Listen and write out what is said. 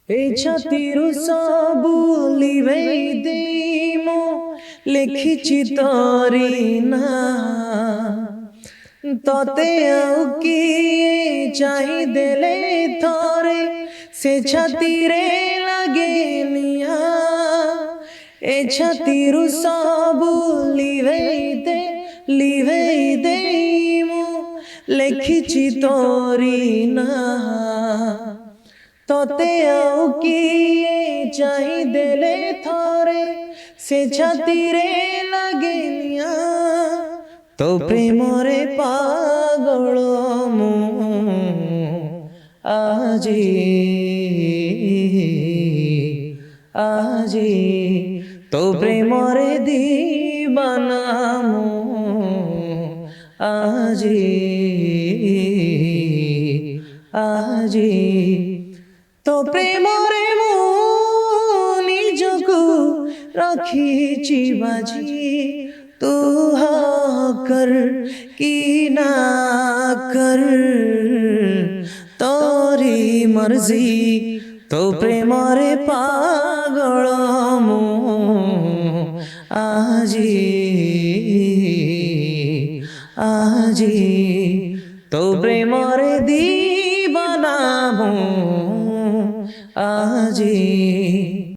এই ছাতির সবু লিবেই দিমো লিখিছি তরি না ততে আউ কি চাই দেলে থরে সে ছাতিরে লাগে নিয়া এ ছাতির সবু লিবেই দিমো লিখিছি তরি না ততে আউ কি চাই দেলে থরে সে ছাতিরে লাগে নিয়া তো প্রেমরে পাগল মু আজি তো প্রেমরে দিবানা মু আজি তো প্রেমরে মু নিজକୁ রাখিছি বাজি তু কর কি না কর তোরি মর্জি তো প্রেমরে পাগল মু আজি তো প্রেমরে দিবানা মু আজি।